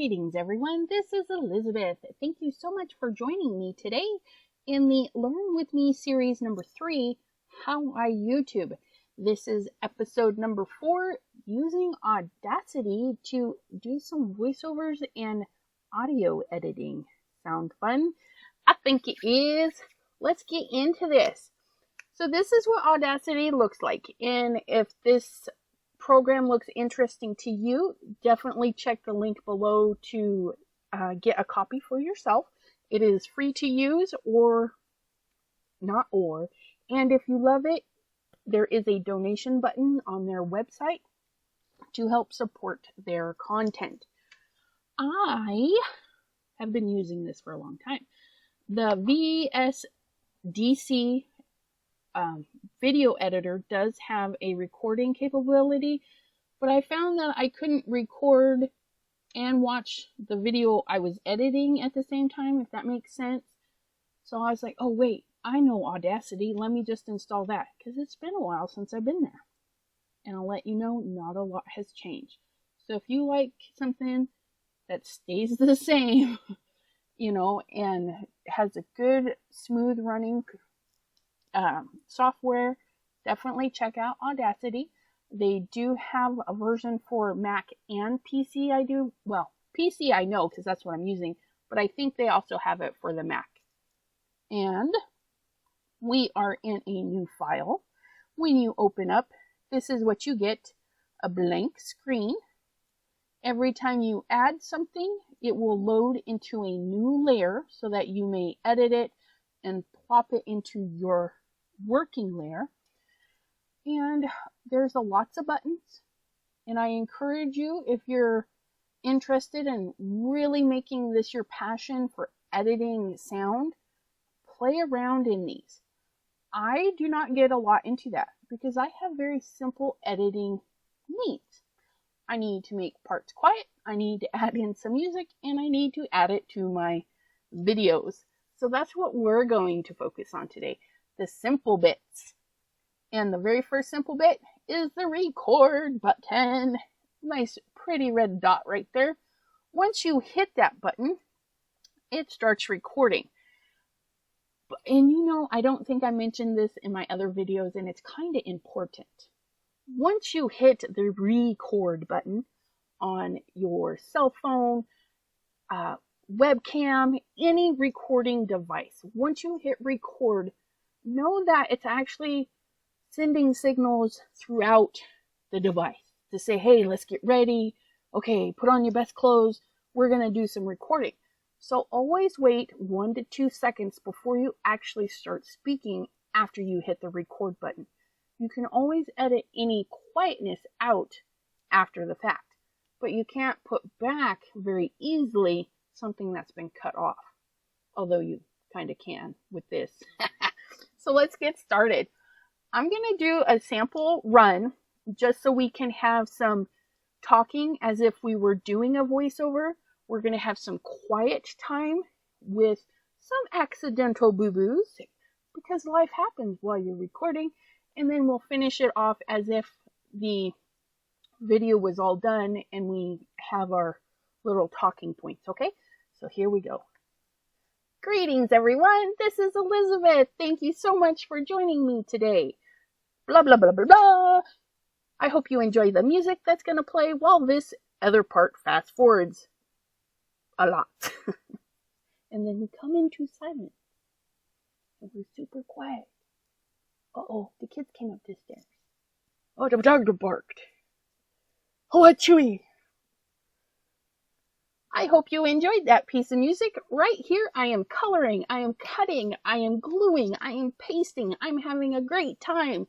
Greetings everyone, this is Elizabeth. Thank you so much for joining me today in the Learn With Me series number 3, How I YouTube. This is episode number 4, using Audacity to do some voiceovers and audio editing. Sound fun? I think it is. Let's get into this. So this is what Audacity looks like, and if this program looks interesting to you, definitely check the link below to get a copy for yourself. It is free to use and if you love it, there is a donation button on their website to help support their content. I have been using this for a long time. The VSDC video editor does have a recording capability, but I found that I couldn't record and watch the video I was editing at the same time, if that makes sense. So I was like, oh wait, I know Audacity, let me just install that, because it's been a while since I've been there. And I'll let you know, not a lot has changed. So if you like something that stays the same, and has a good, smooth running software, definitely check out Audacity. They do have a version for Mac and PC. PC I know because that's what I'm using, but I think they also have it for the Mac. And we are in a new file. When you open up, this is what you get, a blank screen. Every time you add something, it will load into a new layer so that you may edit it and plop it into your working layer. And there's lots of buttons, and I encourage you, if you're interested in really making this your passion for editing sound, play around in these. I do not get a lot into that because I have very simple editing needs. I need to make parts quiet, I need to add in some music, and I need to add it to my videos. So that's what we're going to focus on today, the simple bits. And the very first simple bit is the record button. Nice pretty red dot right there. Once you hit that button, it starts recording. And I don't think I mentioned this in my other videos, and it's kind of important. Once you hit the record button on your cell phone, webcam, any recording device, once you hit record, know that it's actually sending signals throughout the device to say, hey, let's get ready. Okay, put on your best clothes. We're going to do some recording. So always wait 1 to 2 seconds before you actually start speaking after you hit the record button. You can always edit any quietness out after the fact, but you can't put back very easily something that's been cut off, although you kind of can with this. So let's get started. I'm going to do a sample run just so we can have some talking as if we were doing a voiceover. We're going to have some quiet time with some accidental boo-boos because life happens while you're recording, and then we'll finish it off as if the video was all done and we have our little talking points, okay? So here we go. Greetings everyone, this is Elizabeth. Thank you so much for joining me today. Blah, blah, blah, blah, blah. I hope you enjoy the music that's going to play while this other part fast forwards a lot. And then we come into silence. And we're super quiet. Uh-oh, the kids came up the stairs. Oh, the dog barked. Oh, a chewy. I hope you enjoyed that piece of music. Right here, I am coloring, I am cutting, I am gluing, I am pasting. I'm having a great time.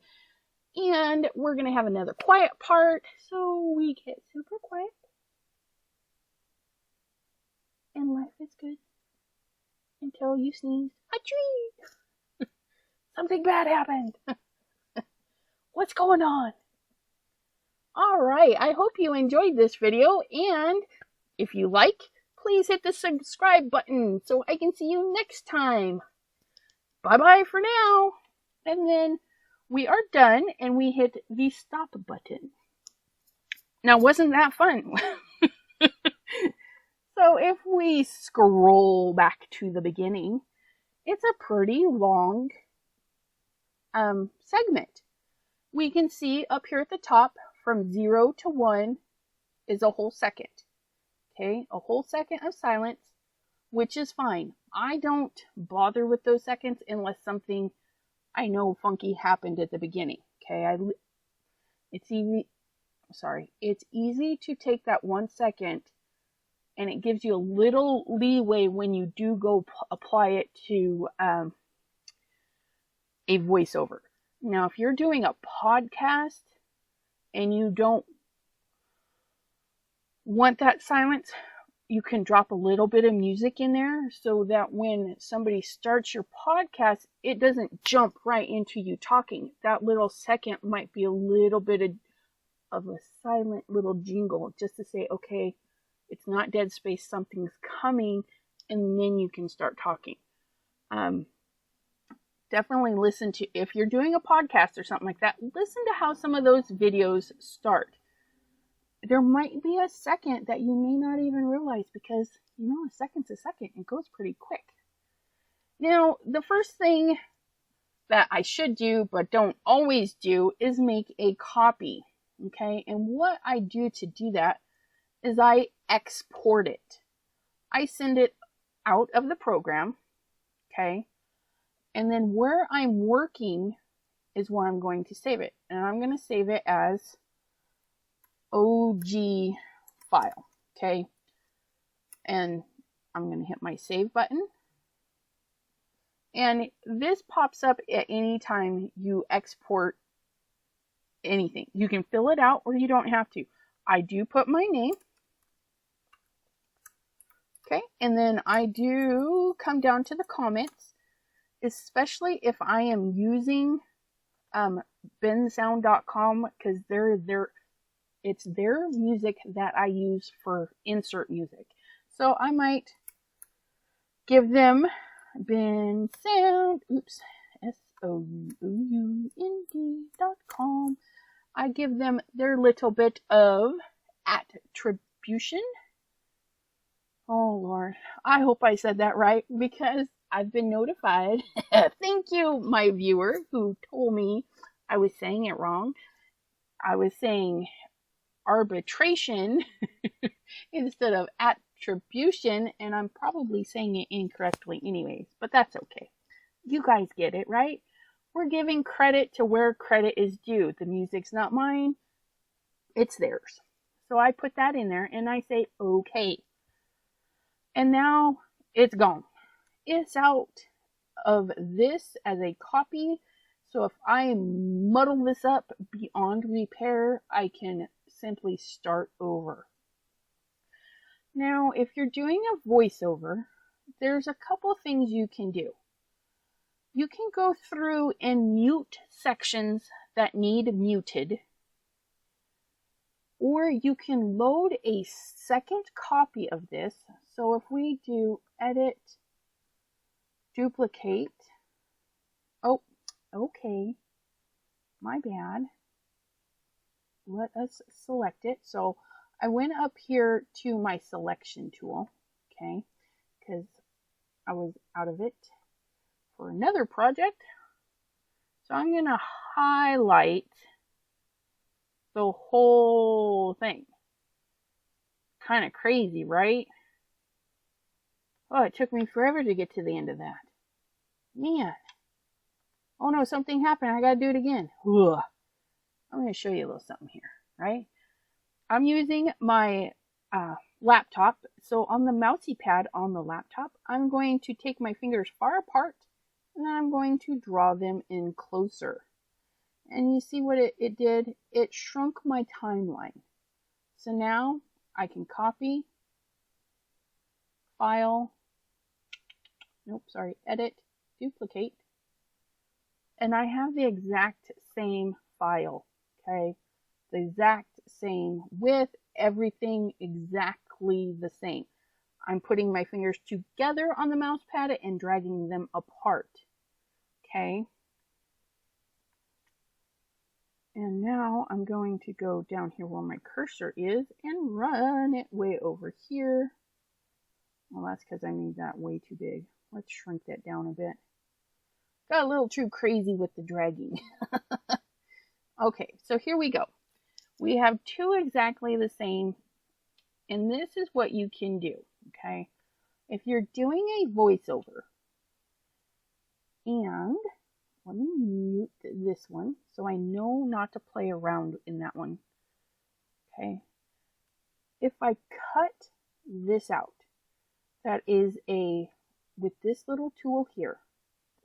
And we're going to have another quiet part, so we get super quiet. And life is good until you sneeze. Achoo! Something bad happened. What's going on? Alright, I hope you enjoyed this video, and if you like, please hit the subscribe button so I can see you next time. Bye-bye for now. And then we are done, and we hit the stop button. Now, wasn't that fun? So if we scroll back to the beginning, it's a pretty long segment. We can see up here at the top from 0 to 1 is a whole second. Okay, a whole second of silence, which is fine. I don't bother with those seconds unless something I know funky happened at the beginning. Okay, it's easy to take that 1 second, and it gives you a little leeway when you do go apply it to a voiceover. Now, if you're doing a podcast and you don't want that silence, you can drop a little bit of music in there so that when somebody starts your podcast, it doesn't jump right into you talking. That little second might be a little bit of a silent little jingle just to say, okay, it's not dead space, something's coming, and then you can start talking. Definitely listen to, if you're doing a podcast or something like that, listen to how some of those videos start. There might be a second that you may not even realize because, you know, a second's a second. It goes pretty quick. Now, the first thing that I should do, but don't always do, is make a copy. Okay, and what I do to do that is I export it. I send it out of the program, okay, and then where I'm working is where I'm going to save it. And I'm going to save it as OG file, okay, and I'm going to hit my save button. And this pops up at any time you export anything. You can fill it out or you don't have to. I do put my name. Okay, and then I do come down to the comments, especially if I am using bensound.com, because it's their music that I use for insert music. So I might give them bensound, SOUND.com. I give them their little bit of attribution. Oh Lord, I hope I said that right because I've been notified. Thank you, my viewer, who told me I was saying it wrong. I was saying arbitration instead of attribution, and I'm probably saying it incorrectly anyways, but that's okay. You guys get it, right? We're giving credit to where credit is due. The music's not mine, it's theirs. So I put that in there and I say, okay. And now it's gone. It's out of this as a copy. So if I muddle this up beyond repair, I can simply start over. Now, if you're doing a voiceover, there's a couple things you can do. You can go through and mute sections that need muted, or you can load a second copy of this. So if we do edit, duplicate, oh, okay, my bad. Let us select it. So I went up here to my selection tool, okay, because I was out of it for another project. So I'm going to highlight the whole thing. Kind of crazy, right? Oh, it took me forever to get to the end of that. Man. Oh no, something happened. I got to do it again. Ugh. I'm going to show you a little something here, right? I'm using my laptop. So on the mousey pad on the laptop, I'm going to take my fingers far apart and then I'm going to draw them in closer. And you see what it did? It shrunk my timeline. So now I can copy, file, edit, duplicate, and I have the exact same file, okay? The exact same with everything exactly the same. I'm putting my fingers together on the mouse pad and dragging them apart, okay? And now I'm going to go down here where my cursor is and run it way over here. Well, that's because I made that way too big. Let's shrink that down a bit. Got a little too crazy with the dragging. Okay, so here we go. We have two exactly the same, and this is what you can do, okay? If you're doing a voiceover, and let me mute this one so I know not to play around in that one, okay? If I cut this out, that is with this little tool here,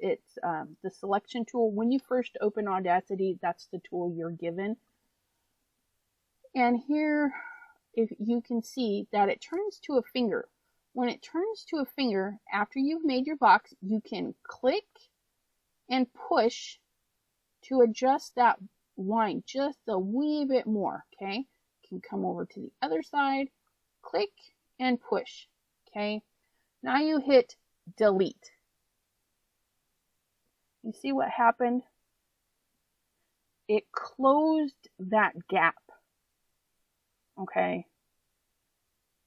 it's the selection tool. When you first open Audacity, that's the tool you're given. And here, if you can see that it turns to a finger. When it turns to a finger, after you've made your box, you can click and push to adjust that line just a wee bit more, okay? You can come over to the other side, click and push, okay? Now you hit delete. You see what happened? It closed that gap, okay?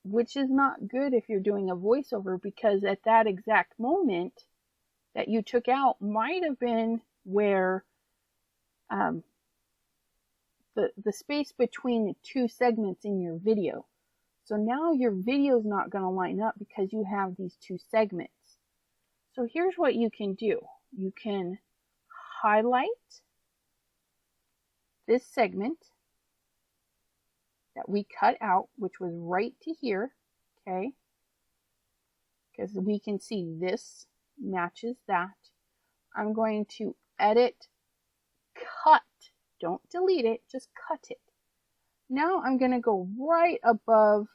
Which is not good if you're doing a voiceover, because at that exact moment that you took out might have been where the space between the two segments in your video. So now your video is not going to line up because you have these two segments. So here's what you can do. You can highlight this segment that we cut out, which was right to here, okay? Because we can see this matches that. I'm going to edit, cut, don't delete it, just cut it. Now I'm going to go right above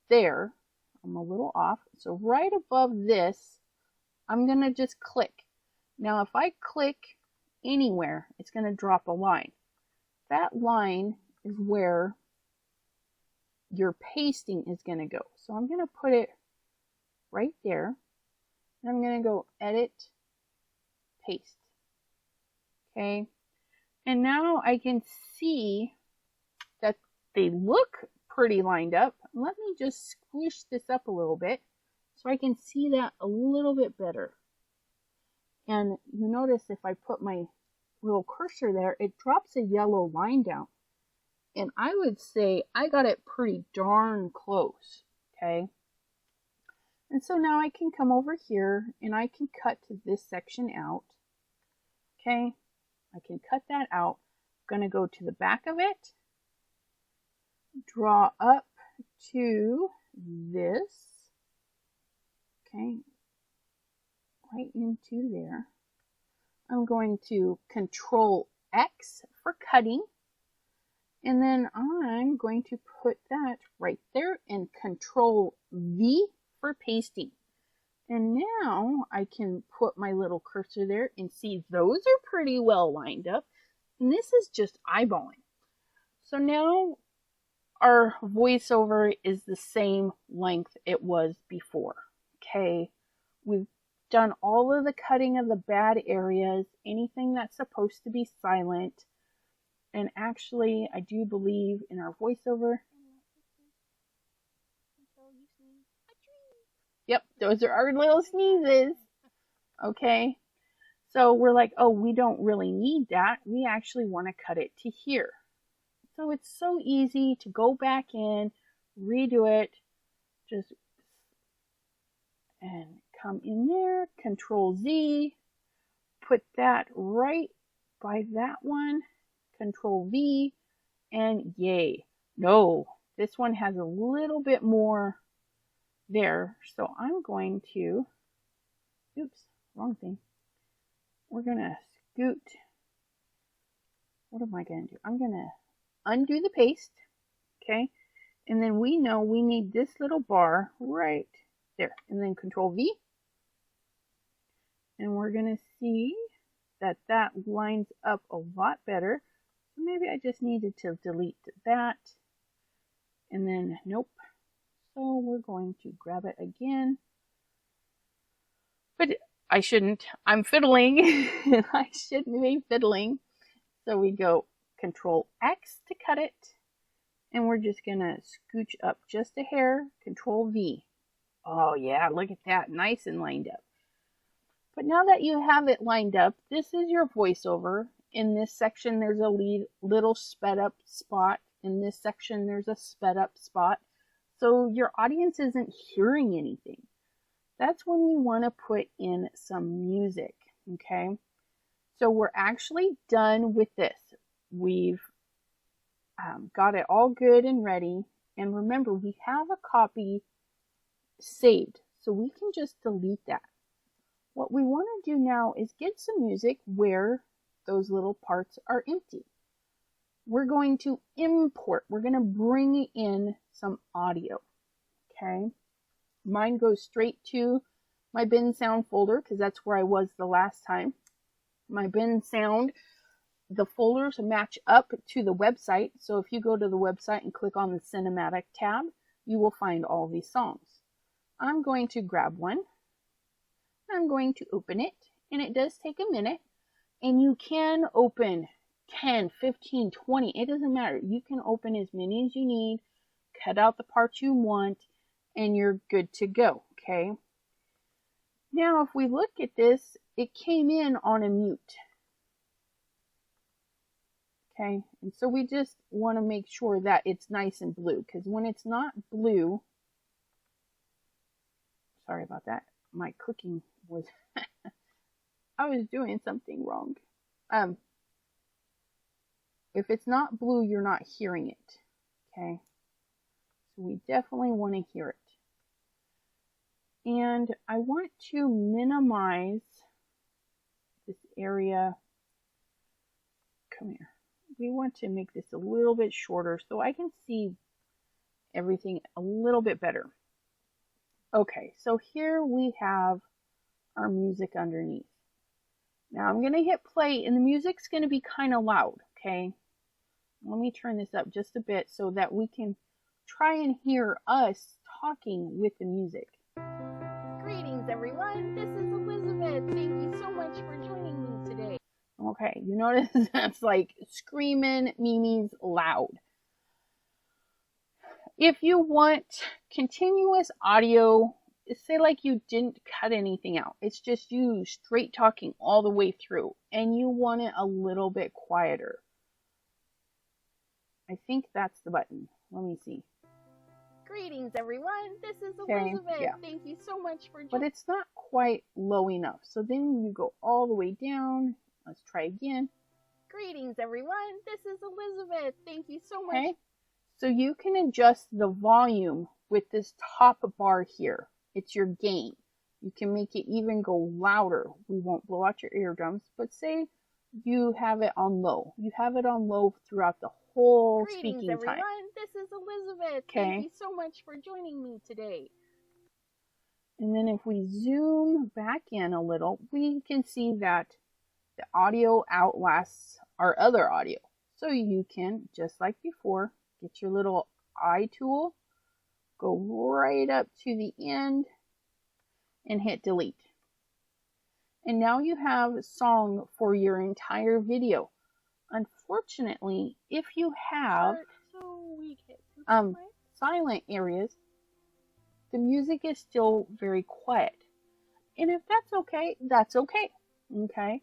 there. I'm a little off. So right above this, I'm going to just click. Now if I click anywhere, it's going to drop a line. That line is where your pasting is going to go. So I'm going to put it right there. And I'm going to go edit, paste. Okay. And now I can see that they look pretty lined up. Let me just squish this up a little bit so I can see that a little bit better. And you notice if I put my little cursor there, it drops a yellow line down. And I would say I got it pretty darn close, okay? And so now I can come over here and I can cut this section out, okay? I can cut that out. I'm going to go to the back of it, draw up to this, okay, right into there. I'm going to Control X for cutting. And then I'm going to put that right there and Control V for pasting. And now I can put my little cursor there and see those are pretty well lined up. And this is just eyeballing. So now our voiceover is the same length it was before. Okay, we've done all of the cutting of the bad areas, anything that's supposed to be silent. And actually, I do believe in our voiceover. Yep, those are our little sneezes. Okay, so we're like, oh, we don't really need that. We actually want to cut it to here. So it's so easy to go back in, redo it, just and come in there, Control Z, put that right by that one. Control V, and yay. No, this one has a little bit more there. So I'm going to, oops, wrong thing. We're going to scoot. What am I going to do? I'm going to undo the paste. Okay. And then we know we need this little bar right there. And then Control V. And we're going to see that that lines up a lot better. Maybe I just needed to delete that. And then, nope. So we're going to grab it again. But I shouldn't. I'm fiddling. I shouldn't be fiddling. So we go Control X to cut it. And we're just going to scooch up just a hair. Control V. Oh yeah, look at that, nice and lined up. But now that you have it lined up, this is your voiceover. In this section, there's a little sped up spot. In this section, there's a sped up spot. So your audience isn't hearing anything. That's when you want to put in some music, okay? So we're actually done with this. We've got it all good and ready. And remember, we have a copy saved, so we can just delete that. What we want to do now is get some music where those little parts are empty. We're going to import. We're going to bring in some audio, okay? Mine goes straight to my bin sound folder because that's where I was the last time. My bin sound, the folders match up to the website. So if you go to the website and click on the cinematic tab, you will find all these songs. I'm going to grab one. I'm going to open it, and it does take a minute. And you can open 10, 15, 20, it doesn't matter. You can open as many as you need, cut out the parts you want, and you're good to go, okay? Now, if we look at this, it came in on a mute. Okay, and so we just want to make sure that it's nice and blue, because when it's not blue, sorry about that, my clicking was, I was doing something wrong. If it's not blue, you're not hearing it, okay? So we definitely want to hear it. And I want to minimize this area. Come here. We want to make this a little bit shorter so I can see everything a little bit better. Okay, so here we have our music underneath. Now I'm going to hit play, and the music's going to be kind of loud, okay? Let me turn this up just a bit so that we can try and hear us talking with the music. Greetings, everyone. This is Elizabeth. Thank you so much for joining me today. Okay, you notice that's like screaming Mimi's loud. If you want continuous audio, say like you didn't cut anything out. It's just you straight talking all the way through, and you want it a little bit quieter. I think that's the button. Let me see. Greetings, everyone. This is Elizabeth. Okay, yeah. Thank you so much for joining. But it's not quite low enough. So then you go all the way down. Let's try again. Greetings, everyone. This is Elizabeth. Thank you so much. Okay. So you can adjust the volume with this top bar here. It's your gain. You can make it even go louder. We won't blow out your eardrums, but say you have it on low. You have it on low throughout the whole speaking time. Greetings, everyone. This is Elizabeth. Okay. Thank you so much for joining me today. And then if we zoom back in a little, we can see that the audio outlasts our other audio. So you can, just like before, get your little eye tool, go right up to the end, and hit delete. And now you have a song for your entire video. Unfortunately, if you have silent areas, the music is still very quiet. And if that's okay, that's okay. Okay?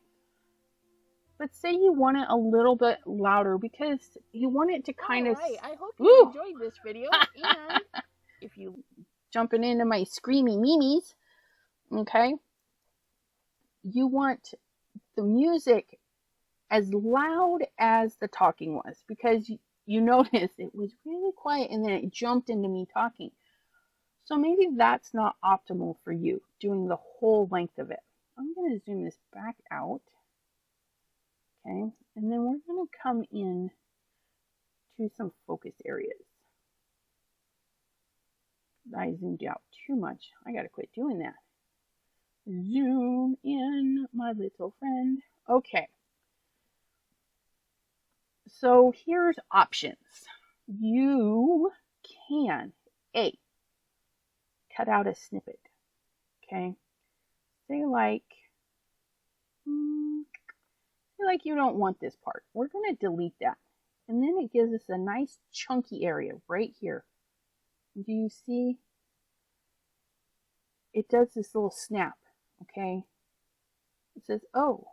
But say you want it a little bit louder because you want it to kind of... I hope you enjoyed this video. And if you jumping into my screamy memes, okay, you want the music as loud as the talking was, because you notice it was really quiet and then it jumped into me talking. So maybe that's not optimal for you, doing the whole length of it. I'm going to zoom this back out. Okay, and then we're going to come in to some focus areas. I zoomed out too much. I got to quit doing that. Zoom in, my little friend. Okay. So here's options. You can, A, cut out a snippet. Okay. Say like you don't want this part. We're going to delete that. And then it gives us a nice chunky area right here. Do you see? it does this little snap, okay? It says, oh,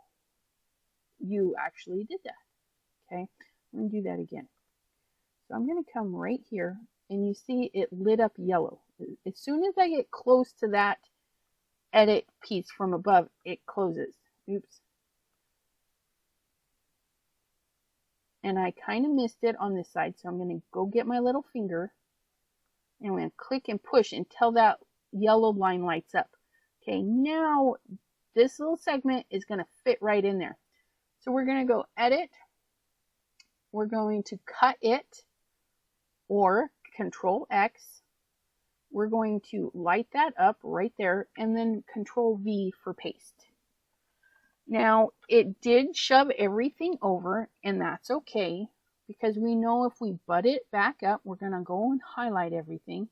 you actually did that, okay? I'm going to do that again. So I'm going to come right here, and you see it lit up yellow. As soon as I get close to that edit piece from above, it closes. Oops. And I kind of missed it on this side, so I'm going to go get my little finger, and I'm going to click and push until that yellow line lights up. Okay, now this little segment is going to fit right in there. So we're going to go edit. We're going to cut it, or Control X. We're going to light that up right there, and then Control V for paste. Now, it did shove everything over, and that's okay, because we know if we butt it back up, we're going to go and highlight everything.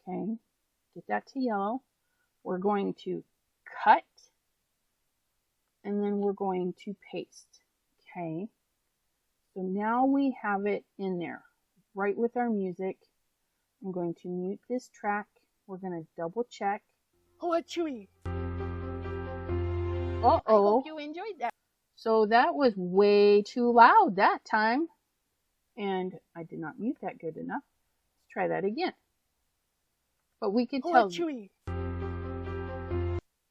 Okay, get that to yellow. We're going to cut, and then we're going to paste. Okay, so now we have it in there, right with our music. I'm going to mute this track. We're going to double check. Oh, chewy. Uh-oh. I hope you enjoyed that. So that was way too loud that time. And I did not mute that good enough. Let's try that again. But we could tell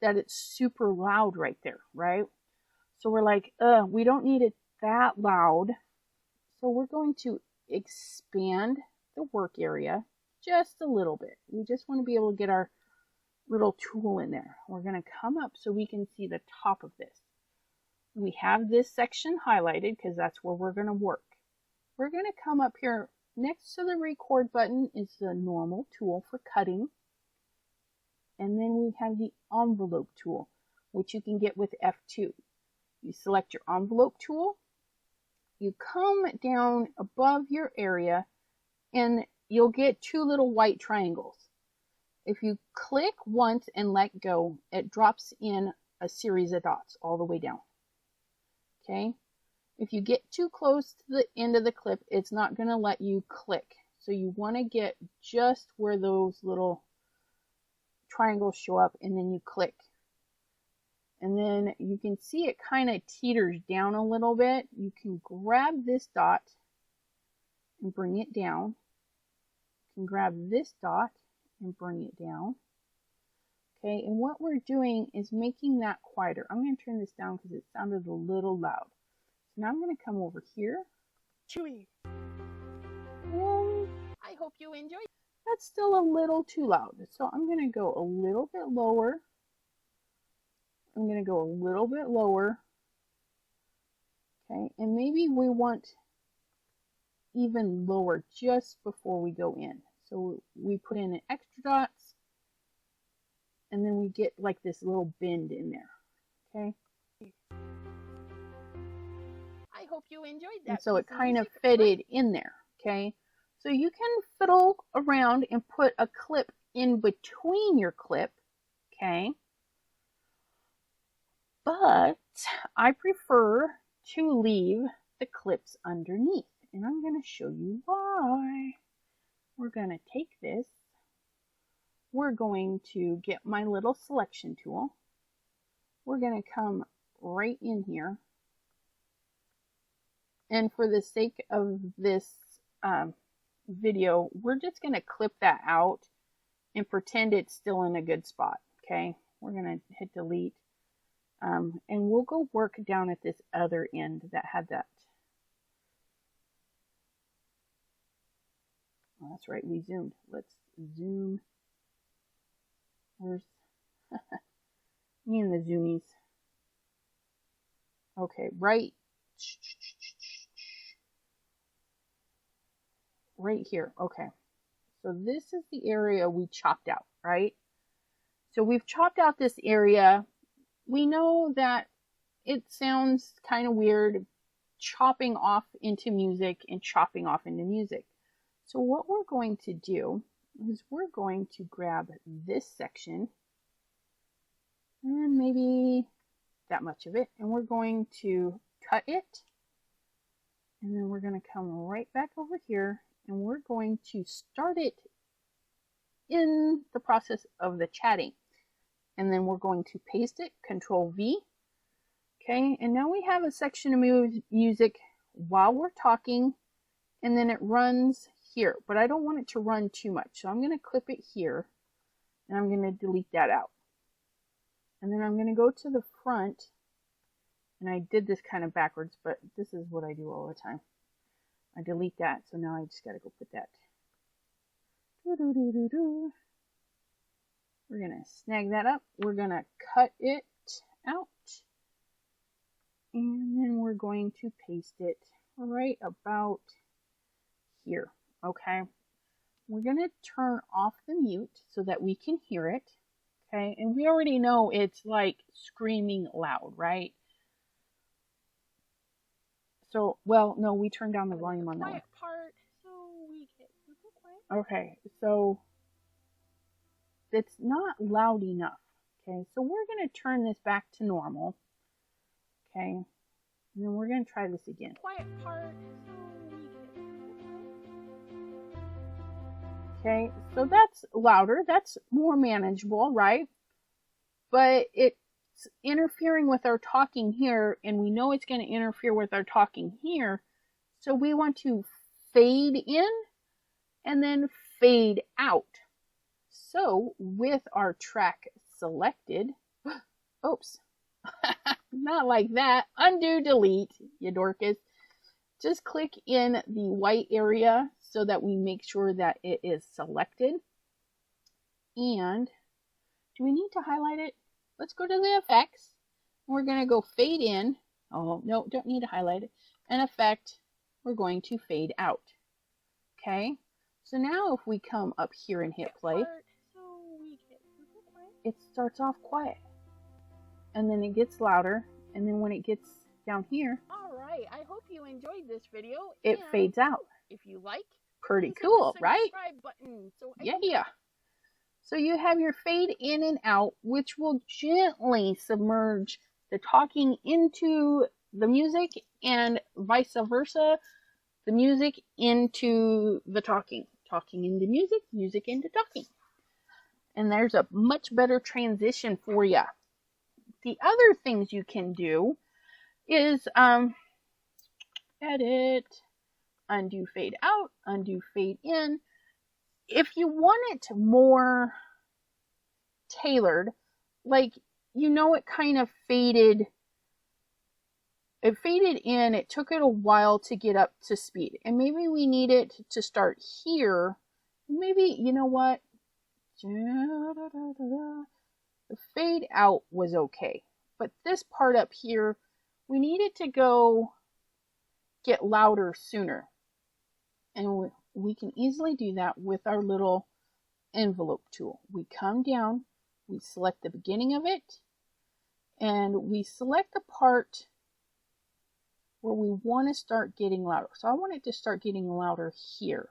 that it's super loud right there, right? So we're like, we don't need it that loud. So we're going to expand the work area just a little bit. We just want to be able to get our little tool in there. We're going to come up so we can see the top of this. We have this section highlighted because that's where we're going to work. We're going to come up here next to the record button is the normal tool for cutting. And then we have the envelope tool, which you can get with F2. You select your envelope tool. You come down above your area and you'll get two little white triangles. If you click once and let go, it drops in a series of dots all the way down. Okay? If you get too close to the end of the clip, it's not going to let you click. So you want to get just where those little triangles show up, and then you click. And then you can see it kind of teeters down a little bit. You can grab this dot and bring it down. You can grab this dot and bring it down. Okay, and what we're doing is making that quieter. I'm going to turn this down because it sounded a little loud. So now I'm going to come over here. Chewy. And I hope you enjoyed. That's still a little too loud. So I'm going to go a little bit lower. I'm going to go a little bit lower. Okay, and maybe we want even lower just before we go in. So we put in an extra dots, and then we get like this little bend in there. Okay. I hope you enjoyed that. And so it kind of fitted in there. Okay. So you can fiddle around and put a clip in between your clip. Okay. But I prefer to leave the clips underneath, and I'm going to show you why. We're going to take this. We're going to get my little selection tool. We're going to come right in here. And for the sake of this video, we're just going to clip that out and pretend it's still in a good spot. Okay, we're going to hit delete. And we'll go work down at this other end that had that. Oh, that's right, we zoomed. Let's zoom. Where's me and the zoomies? Okay, right here. Okay, so this is the area we chopped out, right? So we've chopped out this area. We know that it sounds kind of weird chopping off into music and chopping off into music. So what we're going to do is we're going to grab this section and maybe that much of it, and we're going to cut it, and then we're going to come right back over here, and we're going to start it in the process of the chatting. And then we're going to paste it, Control V. Okay, and now we have a section of music while we're talking, and then it runs here, but I don't want it to run too much. So I'm going to clip it here, and I'm going to delete that out. And then I'm going to go to the front, and I did this kind of backwards, but this is what I do all the time. I delete that, so now I just got to go put that. We're going to snag that up. We're going to cut it out. And then we're going to paste it right about here. Okay. We're going to turn off the mute so that we can hear it. Okay. And we already know it's like screaming loud, right? So, well, no, we turned down the volume on that one. Part, so we can... Okay. So it's not loud enough. Okay. So we're going to turn this back to normal. Okay, and then we're going to try this again. Quiet part. Okay, so that's louder. That's more manageable, right? But it's interfering with our talking here, and we know it's going to interfere with our talking here. So we want to fade in and then fade out. So with our track selected, oops. Not like that. Undo, delete, you dorcas. Just click in the white area so that we make sure that it is selected. And do we need to highlight it? Let's go to the effects. We're going to go fade in. Oh, no, don't need to highlight it. And effect, we're going to fade out. Okay. So now if we come up here and hit play, it starts off quiet. And then it gets louder, and then when it gets down here, alright, I hope you enjoyed this video. It fades out. If you like, pretty cool, right? Button so yeah. So you have your fade in and out, which will gently submerge the talking into the music, and vice versa, the music into the talking. Talking into music, music into talking. And there's a much better transition for you. The other things you can do is edit, undo fade out, undo fade in. If you want it more tailored, like, you know, it kind of faded. It faded in. It took it a while to get up to speed. And maybe we need it to start here. Maybe, you know what? The fade out was okay, but this part up here, we needed to go get louder sooner. And we can easily do that with our little envelope tool. We come down, we select the beginning of it, and we select the part where we want to start getting louder. So I want it to start getting louder here.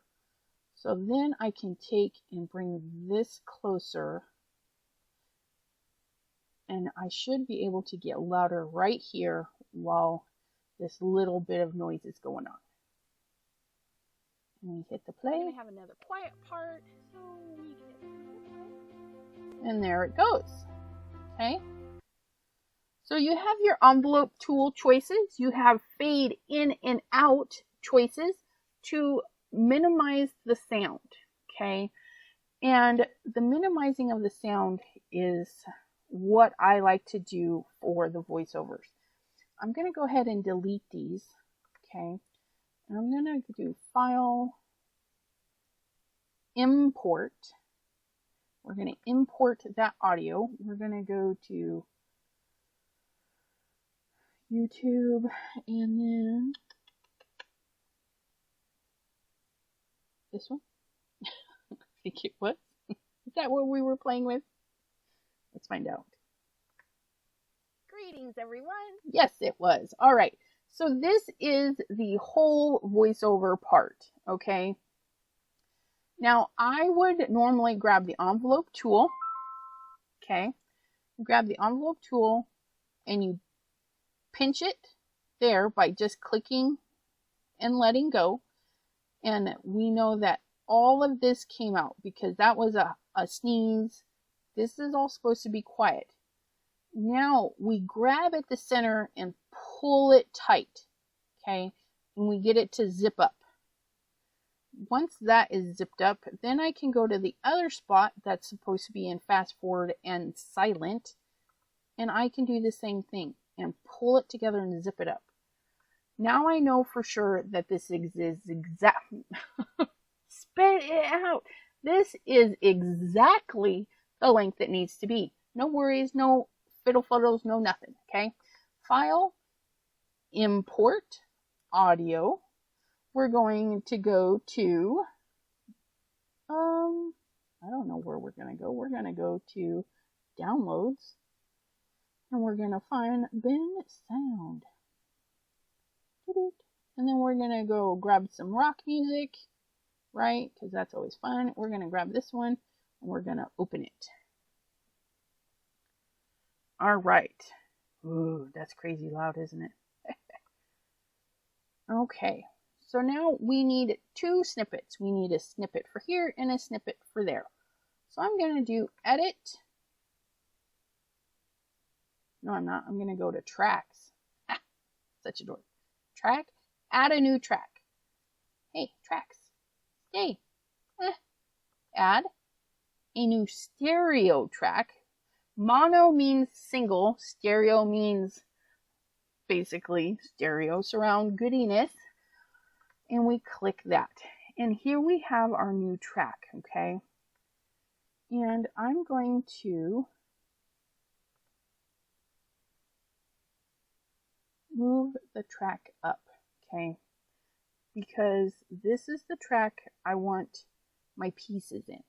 So then I can take and bring this closer, and I should be able to get louder right here while this little bit of noise is going on. And we hit the play. We're gonna have another quiet part, so we can... And there it goes. Okay. So you have your envelope tool choices. You have fade in and out choices to minimize the sound. Okay. And the minimizing of the sound is what I like to do for the voiceovers. I'm going to go ahead and delete these. Okay. And I'm going to do File, Import. We're going to import that audio. We're going to go to YouTube, and then this one. I think it was. Is that what we were playing with? Let's find out. Greetings, everyone. Yes, it was. All right. So this is the whole voiceover part. Okay. Now I would normally grab the envelope tool. Okay. You grab the envelope tool and you pinch it there by just clicking and letting go. And we know that all of this came out because that was a a sneeze. This is all supposed to be quiet. Now we grab at the center and pull it tight, okay? And we get it to zip up. Once that is zipped up, then I can go to the other spot that's supposed to be in fast forward and silent, and I can do the same thing and pull it together and zip it up. Now I know for sure that this is exactly, spit it out. This is exactly the length it needs to be. No worries, no fiddle photos, no nothing, okay? File, import, audio. We're going to go to, I don't know where we're going to go. We're going to go to downloads, and we're going to find bin sound. And then we're going to go grab some rock music, right? Because that's always fun. We're going to grab this one, and we're going to open it. All right. Ooh, that's crazy loud, isn't it? Okay. So now we need two snippets. We need a snippet for here and a snippet for there. So I'm going to do edit. No, I'm not. I'm going to go to tracks. Ah, such a dork. Track. Add a new track. Hey, tracks. Hey. Add a new stereo track. Mono means single. Stereo means basically stereo surround goodiness. And we click that. And here we have our new track, okay? And I'm going to move the track up, okay? Because this is the track I want my pieces in.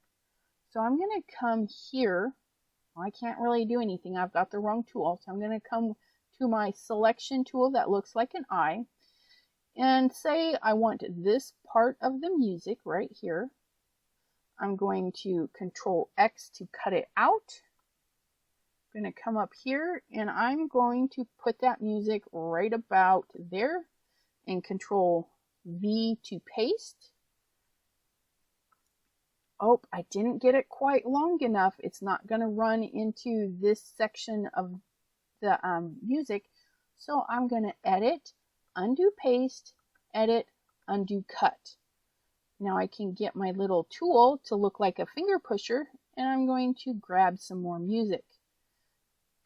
So I'm going to come here. I can't really do anything. I've got the wrong tool. So I'm going to come to my selection tool that looks like an eye. And say I want this part of the music right here. I'm going to Control X to cut it out. I'm going to come up here and I'm going to put that music right about there and Control V to paste. Oh, I didn't get it quite long enough. It's not going to run into this section of the music. So I'm going to edit, undo paste, edit, undo cut. Now I can get my little tool to look like a finger pusher and I'm going to grab some more music.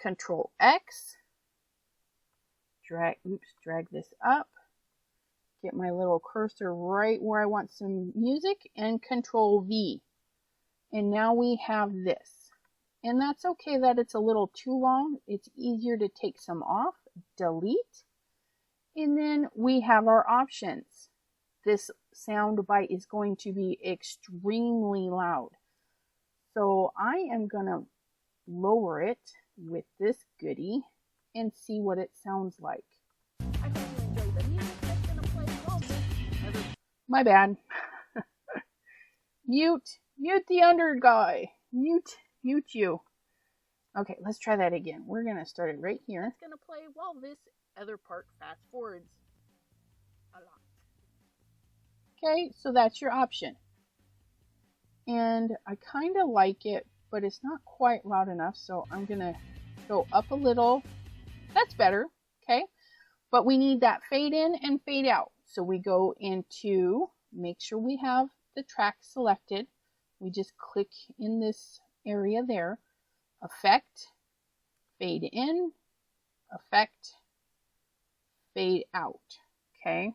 Control X, drag this up, get my little cursor right where I want some music and Control V. And now we have this. And that's okay that it's a little too long. It's easier to take some off, delete. And then we have our options. This sound bite is going to be extremely loud. So I am going to lower it with this goodie and see what it sounds like. I hope you enjoy the music that's gonna play while this. My bad. Mute the under guy. Mute you. Okay, let's try that again. We're going to start it right here. It's gonna play while this other part fast forwards a lot. Okay, so that's your option. And I kind of like it, but it's not quite loud enough, so I'm going to go up a little. That's better, okay? But we need that fade in and fade out. So we go into, make sure we have the track selected. We just click in this area there. Effect, fade in, effect, fade out, okay?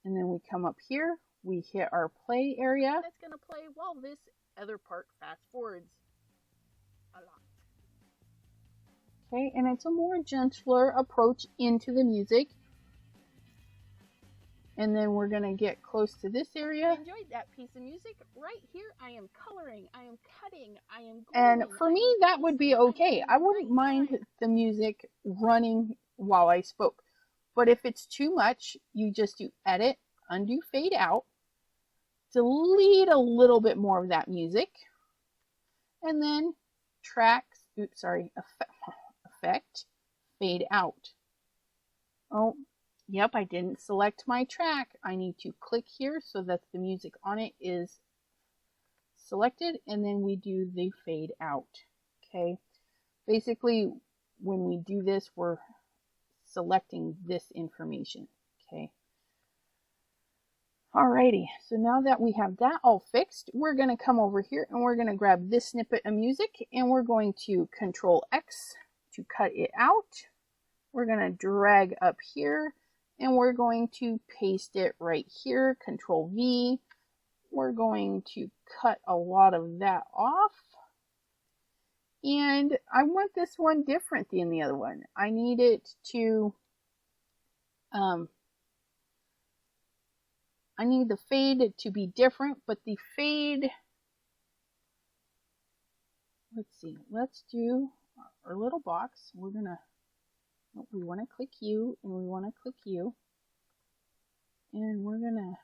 And then we come up here, we hit our play area. It's gonna play while this other part fast forwards a lot. Okay, and it's a more gentler approach into the music. And then we're going to get close to this area. I enjoyed that piece of music. Right here, I am coloring, I am cutting, I am gluing, And for me, that would be okay. I wouldn't mind the music running while I spoke. But if it's too much, you just do edit, undo, fade out, delete a little bit more of that music, and then tracks, effect, fade out. Oh, yep, I didn't select my track. I need to click here so that the music on it is selected, and then we do the fade out. Okay, basically when we do this, we're selecting this information. Okay. Alrighty, so now that we have that all fixed, we're going to come over here and we're going to grab this snippet of music and we're going to Control X to cut it out. We're going to drag up here and we're going to paste it right here. Control V. We're going to cut a lot of that off. And I want this one different than the other one. I need it to I need the fade to be different, but the fade, let's see, let's do our little box. We're gonna, we want to click U and we want to click U. And we're gonna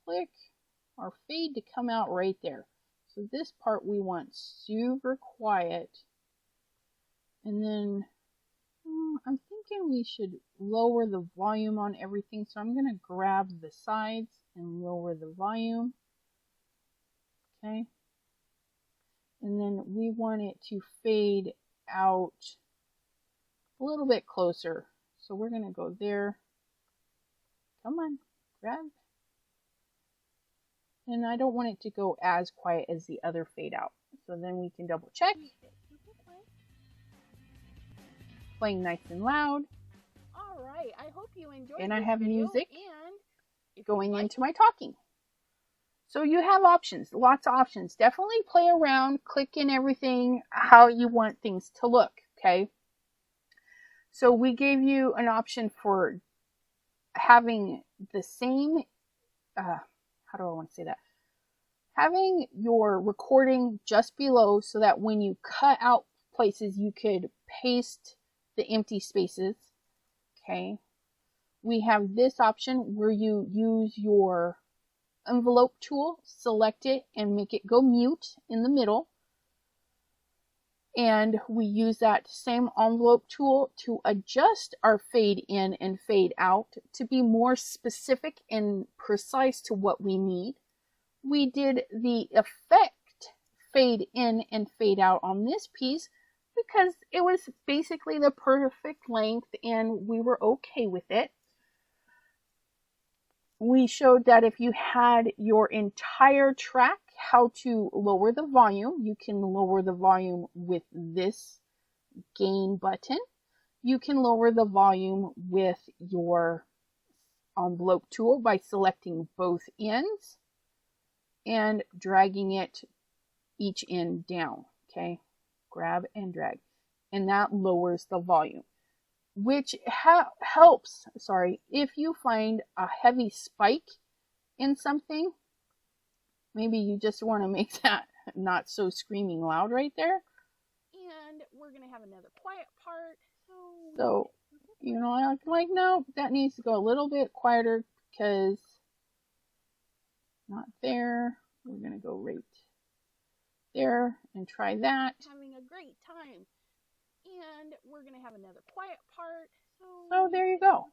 click our fade to come out right there. So this part we want super quiet. And then I'm thinking we should lower the volume on everything. So I'm going to grab the sides and lower the volume. Okay. And then we want it to fade out a little bit closer. So we're going to go there. Come on, grab. And I don't want it to go as quiet as the other fade out. So then we can double check. Playing nice and loud. All right, I hope you enjoyed. And I have music and going into my talking. So you have options, lots of options. Definitely play around, click in everything how you want things to look, okay? So we gave you an option for having the same, how do I want to say that? Having your recording just below so that when you cut out places, you could paste the empty spaces, okay? We have this option where you use your envelope tool, select it, and make it go mute in the middle. And we use that same envelope tool to adjust our fade in and fade out to be more specific and precise to what we need. We did the effect fade in and fade out on this piece because it was basically the perfect length and we were okay with it. We showed that if you had your entire track, how to lower the volume. You can lower the volume with this gain button. You can lower the volume with your envelope tool by selecting both ends and dragging it each end down, okay? Grab and drag. And that lowers the volume, which helps, if you find a heavy spike in something, maybe you just want to make that not so screaming loud right there. And we're going to have another quiet part. So, you know, I'm like, no, that needs to go a little bit quieter because not there. We're going to go right there and try that. Having a great time. And we're going to have another quiet part. So there you go.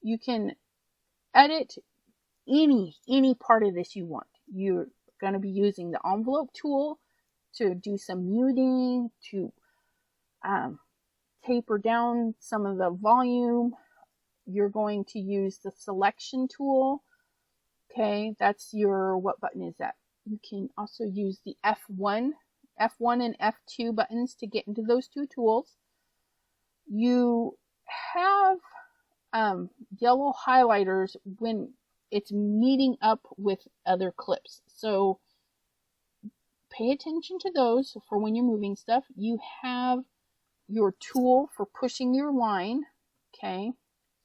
You can edit any part of this you want. You're going to be using the envelope tool to do some muting, to taper down some of the volume. You're going to use the selection tool. Okay, that's your, what button is that? You can also use the F1 and F2 buttons to get into those two tools. You have yellow highlighters when it's meeting up with other clips. So pay attention to those for when you're moving stuff. You have your tool for pushing your line. Okay.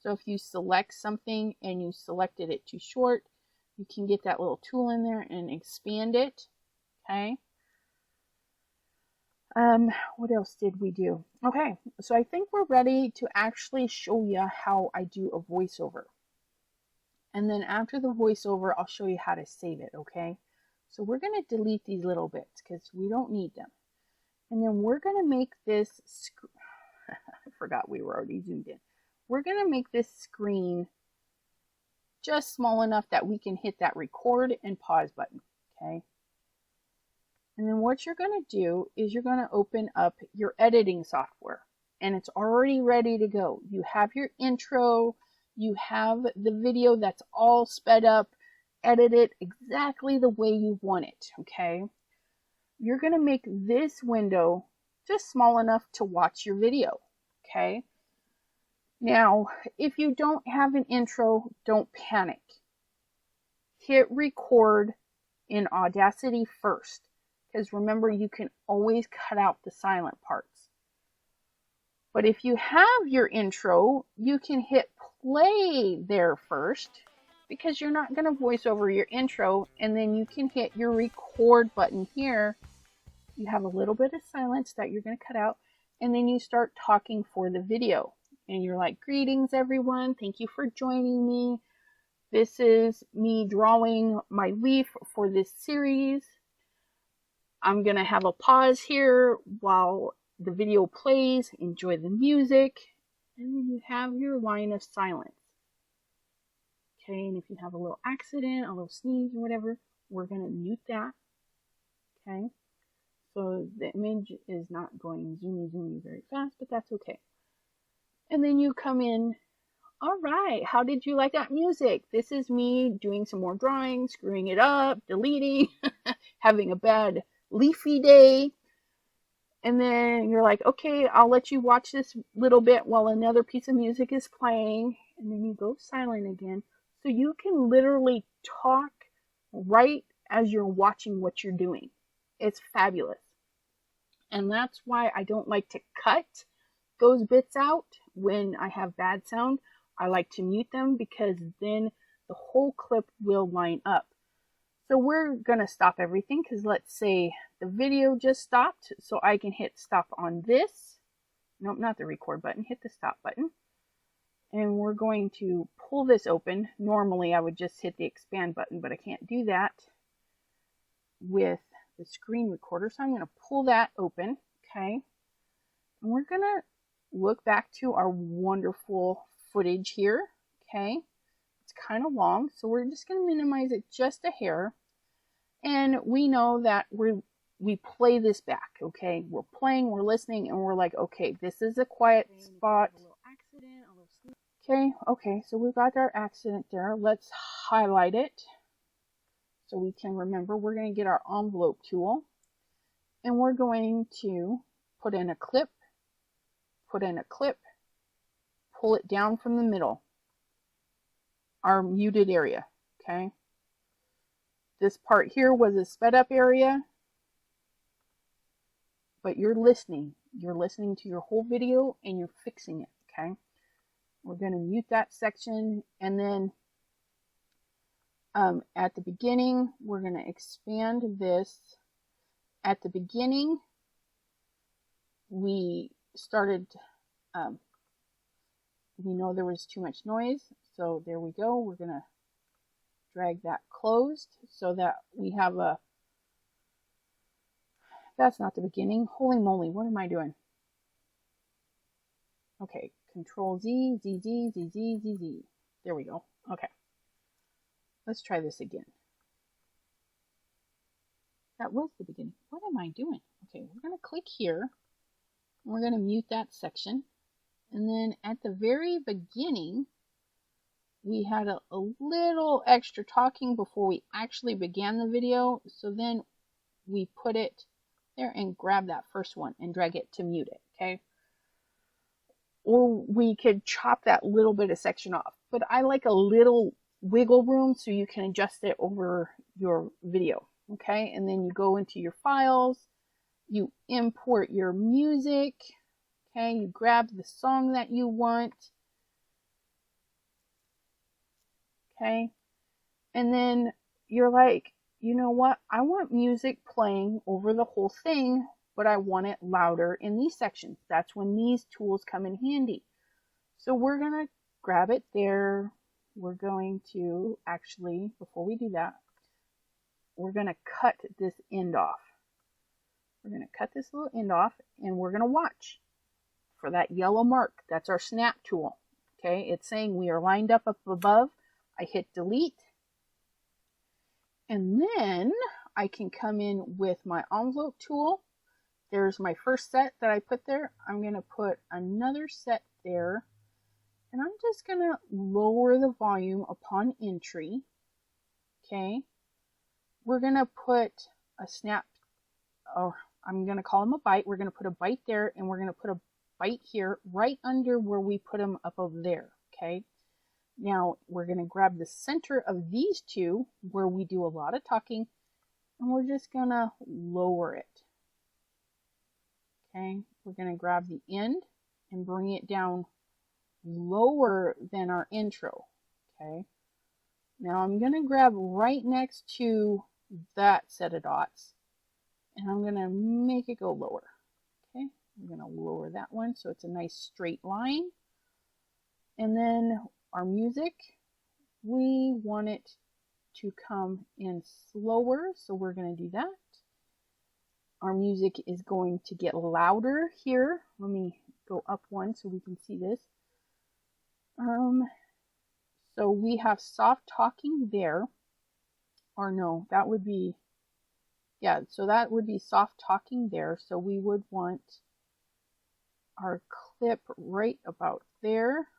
So if you select something and you selected it too short, you can get that little tool in there and expand it. Okay. What else did we do? Okay, so I think we're ready to actually show you how I do a voiceover. And then after the voiceover, I'll show you how to save it, okay? So we're going to delete these little bits because we don't need them. And then we're going to make this, I forgot we were already zoomed in. We're going to make this screen just small enough that we can hit that record and pause button, Okay. And then what you're going to do is you're going to open up your editing software, and it's already ready to go. You have your intro, you have the video that's all sped up, edited exactly the way you want it, okay? You're going to make this window just small enough to watch your video, okay? Now, if you don't have an intro, don't panic. Hit record in Audacity first, because remember, you can always cut out the silent parts. But if you have your intro, you can hit play there first, because you're not going to voice over your intro, and then you can hit your record button here. You have a little bit of silence that you're going to cut out, and then you start talking for the video. And you're like, greetings everyone, thank you for joining me. This is me drawing my leaf for this series. I'm going to have a pause here while the video plays, enjoy the music, and then you have your line of silence. Okay, and if you have a little accident, a little sneeze or whatever, we're going to mute that. Okay, so the image is not going zoomy very fast, but that's okay. And then you come in, all right, how did you like that music? This is me doing some more drawing, screwing it up, deleting, having a bad leafy day. And then you're like, okay, I'll let you watch this little bit while another piece of music is playing. And then you go silent again. So you can literally talk right as you're watching what you're doing. It's fabulous. And that's why I don't like to cut those bits out when I have bad sound. I like to mute them because then the whole clip will line up. So we're going to stop everything because let's say the video just stopped. So I can hit stop on this. Nope, not the record button. Hit the stop button. And we're going to pull this open. Normally I would just hit the expand button, but I can't do that with the screen recorder. So I'm going to pull that open. Okay. And we're going to look back to our wonderful footage here. Okay. It's kind of long, so we're just going to minimize it just a hair. And we know that we play this back, okay? We're playing, we're listening, and we're like, okay, this is a quiet spot. Okay, so we've got our accident there. Let's highlight it so we can remember. We're going to get our envelope tool, and we're going to put in a clip, pull it down from the middle, our muted area, okay? This part here was a sped up area, but you're listening to your whole video and you're fixing it, okay? We're going to mute that section, and then at the beginning, we're going to expand this. At the beginning, we started, we know there was too much noise, so there we go. We're going to drag that closed so that we have a, that's not the beginning. Holy moly, what am I doing? Okay, Control Z, Z, Z, Z, Z, Z, Z. There we go. Okay. Let's try this again. That was the beginning. What am I doing? Okay, we're going to click here. And we're going to mute that section. And then at the very beginning, we had a little extra talking before we actually began the video. So then we put it there and grab that first one and drag it to mute it, okay? Or we could chop that little bit of section off. But I like a little wiggle room so you can adjust it over your video, okay? And then you go into your files, you import your music, okay? You grab the song that you want, okay? And then you're like, you know what? I want music playing over the whole thing, but I want it louder in these sections. That's when these tools come in handy. So we're going to grab it there. We're going to actually, before we do that, we're going to cut this end off. We're going to cut this little end off, and we're going to watch for that yellow mark. That's our snap tool. Okay, it's saying we are lined up above. I hit delete. And then I can come in with my envelope tool. There's my first set that I put there. I'm going to put another set there. And I'm just going to lower the volume upon entry. Okay. We're going to put a snap, or I'm going to call them a byte. We're going to put a byte there, and we're going to put a byte here right under where we put them up over there. Okay. Now we're going to grab the center of these two where we do a lot of talking, and we're just going to lower it. Okay. We're going to grab the end and bring it down lower than our intro. Okay. Now I'm going to grab right next to that set of dots, and I'm going to make it go lower. Okay. I'm going to lower that one so it's a nice straight line. And then our music, we want it to come in slower, so we're going to do that. Our music is going to get louder here. Let me go up one so we can see this. So we have soft talking there, or no, that would be, yeah, so that would be soft talking there. So we would want our clip right about there.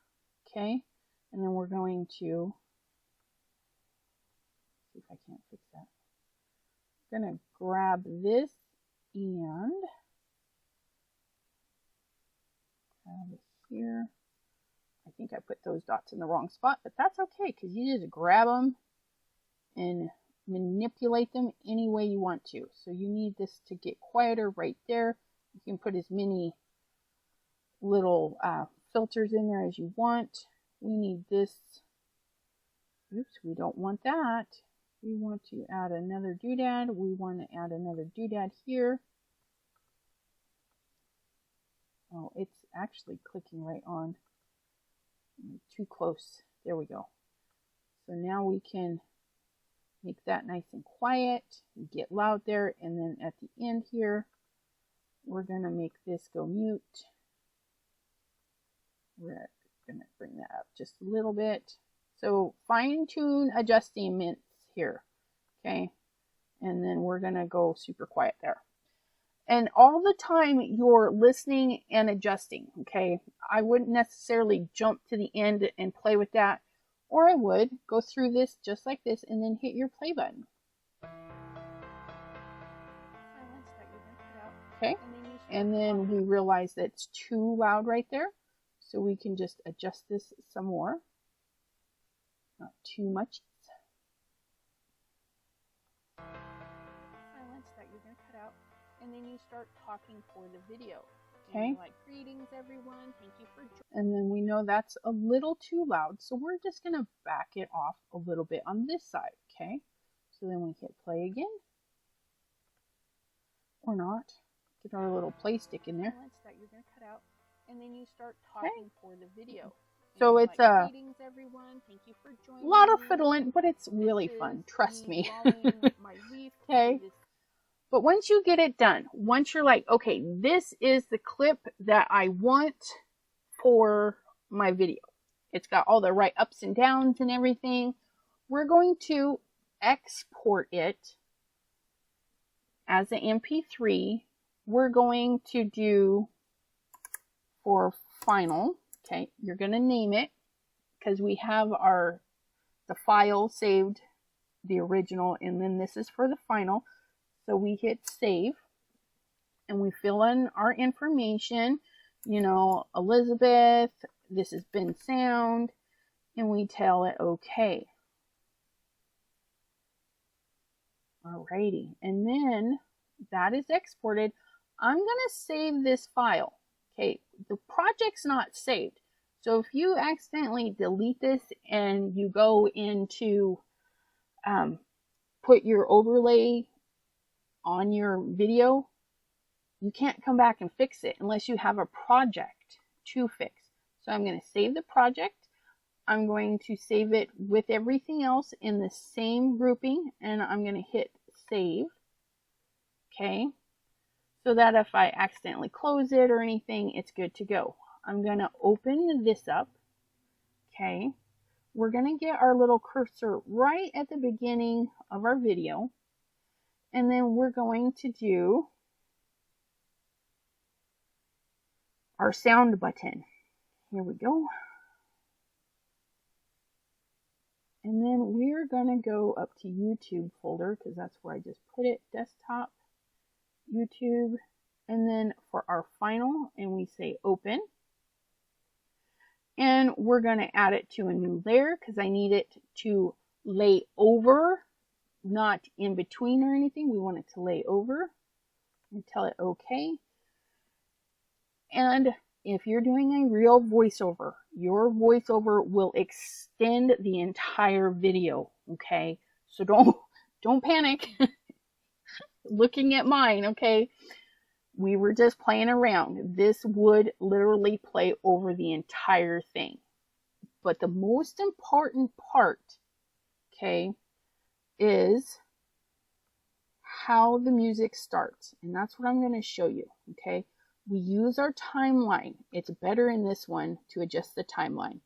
Okay. And then we're going to, see if I can't fix that. I'm going to grab this and grab it here. I think I put those dots in the wrong spot, but that's okay because you just grab them and manipulate them any way you want to. So you need this to get quieter right there. You can put as many little filters in there as you want. We need this. Oops, we don't want that. We want to add another doodad. We want to add another doodad here. Oh, it's actually clicking right on. Too close. There we go. So now we can make that nice and quiet, get loud there, and then at the end here, we're going to make this go mute. We're going to bring that up just a little bit. So fine-tune adjustments here, okay? And then we're going to go super quiet there. And all the time you're listening and adjusting, okay? I wouldn't necessarily jump to the end and play with that, or I would go through this just like this and then hit your play button. Okay, and then we realize that it's too loud right there, so we can just adjust this some more. Not too much. Silence that you're going to cut out, and then you start talking for the video. Okay. Like, greetings everyone, thank you for joining. And then we know that's a little too loud, so we're just going to back it off a little bit on this side, okay? So then we hit play again. Or not. Get our little play stick in there. Silence that you're going to cut out, and then you start talking for the video. So it's like, greetings everyone, thank you for joining. A lot of fiddling, but it's really fun, trust me. Okay. But once you get it done, once you're like, okay, this is the clip that I want for my video. It's got all the right ups and downs and everything. We're going to export it as an MP3. We're going to do for final. Okay, you're going to name it because we have the file saved, the original, and then this is for the final. So we hit save and we fill in our information, you know, Elizabeth, this has been sound, and we tell it okay. Alrighty, and then that is exported. I'm going to save this file. Okay, the project's not saved. So if you accidentally delete this and you go into put your overlay on your video, you can't come back and fix it unless you have a project to fix. So I'm going to save the project. I'm going to save it with everything else in the same grouping, and I'm going to hit save. Okay, so that if I accidentally close it or anything, it's good to go. I'm going to open this up. Okay, we're going to get our little cursor right at the beginning of our video. And then we're going to do our sound button. Here we go. And then we're going to go up to YouTube folder because that's where I just put it. Desktop, YouTube, and then for our final, and we say open. And we're going to add it to a new layer because I need it to lay over, not in between or anything. We want it to lay over. And tell it OK. And if you're doing a real voiceover, your voiceover will extend the entire video, okay? So don't panic looking at mine, okay? We were just playing around. This would literally play over the entire thing. But the most important part, okay, is how the music starts. And that's what I'm going to show you, okay? We use our timeline. It's better in this one to adjust the timeline.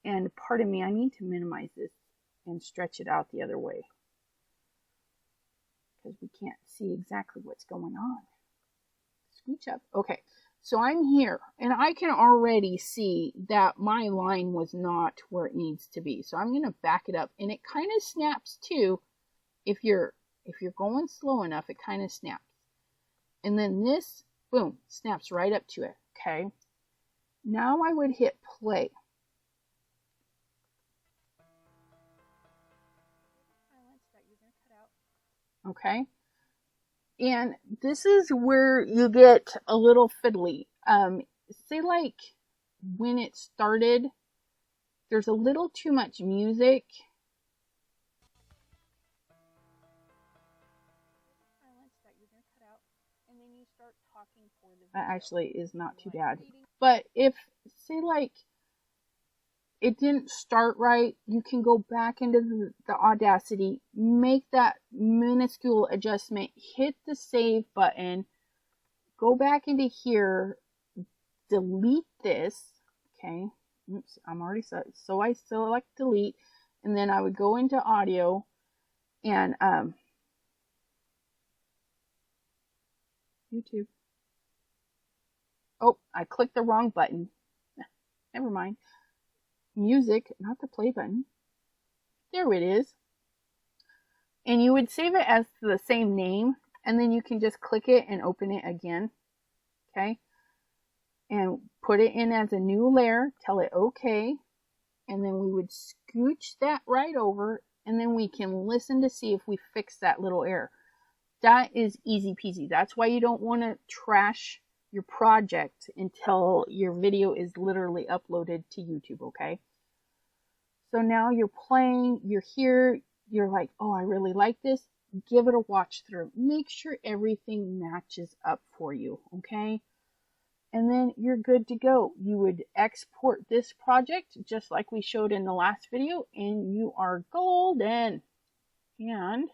And pardon me, I need to minimize this and stretch it out the other way because we can't see exactly what's going on. Scooch up. Okay, so I'm here and I can already see that my line was not where it needs to be. So I'm going to back it up, and it kind of snaps too. If you're going slow enough, it kind of snaps. And then this, boom, snaps right up to it, okay? Now I would hit play. Okay? And this is where you get a little fiddly. Say like when it started, there's a little too much music. That actually is not too bad. But if, say like, it didn't start right, you can go back into the Audacity, make that minuscule adjustment, hit the save button, go back into here, delete this, okay, oops, I'm already set, so I select delete, and then I would go into audio, and YouTube. Oh, I clicked the wrong button. Never mind. Music, not the play button. There it is. And you would save it as the same name, and then you can just click it and open it again. Okay? And put it in as a new layer, tell it OK, and then we would scooch that right over, and then we can listen to see if we fix that little error. That is easy peasy. That's why you don't want to trash your project until your video is literally uploaded to YouTube, okay? So now you're playing, you're here, you're like, oh, I really like this. Give it a watch through. Make sure everything matches up for you, okay? And then you're good to go. You would export this project just like we showed in the last video, and you are golden. And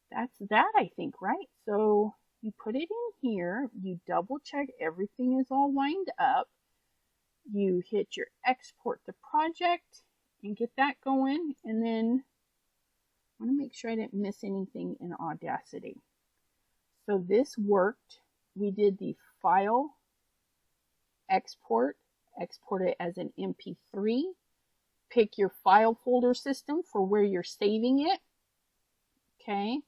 that's that, I think, right? So you put it in here, you double check everything is all lined up, you hit your export the project and get that going, and then I want to make sure I didn't miss anything in Audacity. So this worked. We did the file export it as an MP3, pick your file folder system for where you're saving it, okay?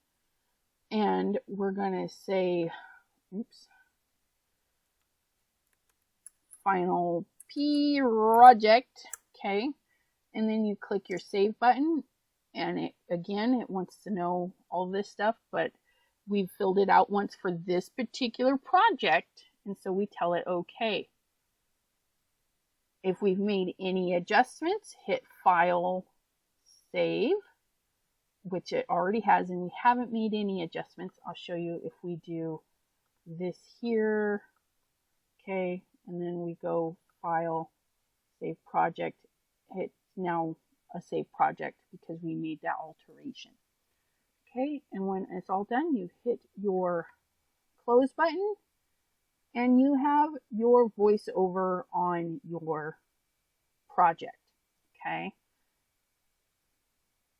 And we're going to say, oops, final project, okay? And then you click your save button, and it wants to know all this stuff, but we've filled it out once for this particular project, and so we tell it okay. If we've made any adjustments, hit file, save, which it already has, and we haven't made any adjustments. I'll show you if we do this here, okay, and then we go file, save project. It's now a save project because we made that alteration. Okay, and when it's all done, you hit your close button, and you have your voiceover on your project. Okay,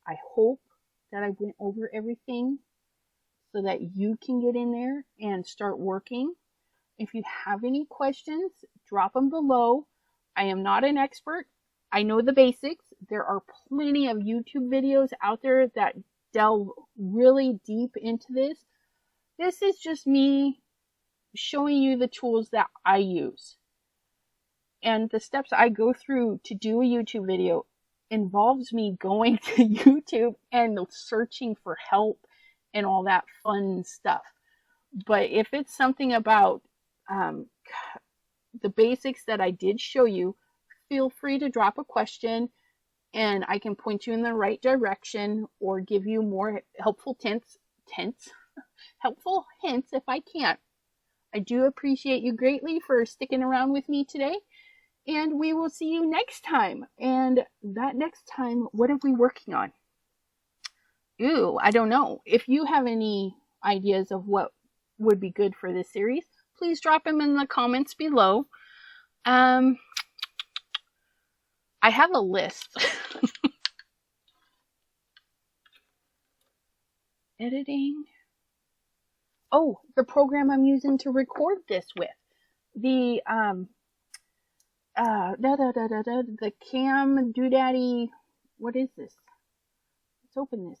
I hope that I went over everything. so that you can get in there and start working. If you have any questions, drop them below. I am not an expert. I know the basics. There are plenty of YouTube videos out there that delve really deep into this. This is just me showing you the tools that I use. And the steps I go through to do a YouTube video involves me going to YouTube and searching for help and all that fun stuff. But if it's something about the basics that I did show you, feel free to drop a question and I can point you in the right direction or give you more helpful helpful hints if I can. I do appreciate you greatly for sticking around with me today, and we will see you next time. And that next time, what are we working on? Ooh, I don't know. If you have any ideas of what would be good for this series, please drop them in the comments below. I have a list. Editing. Oh, the program I'm using to record this with. The the Cam Doodaddy. What is this? Let's open this.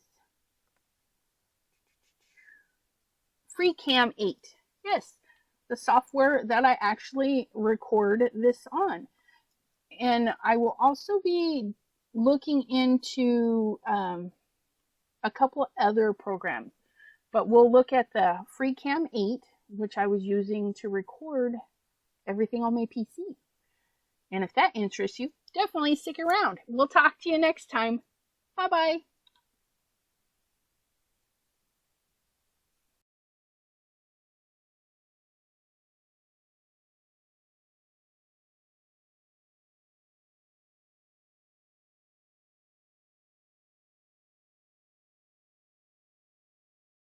Free Cam 8. Yes, the software that I actually record this on. And I will also be looking into a couple other programs. But we'll look at the Free Cam 8, which I was using to record everything on my PC. And if that interests you, definitely stick around. We'll talk to you next time. Bye-bye.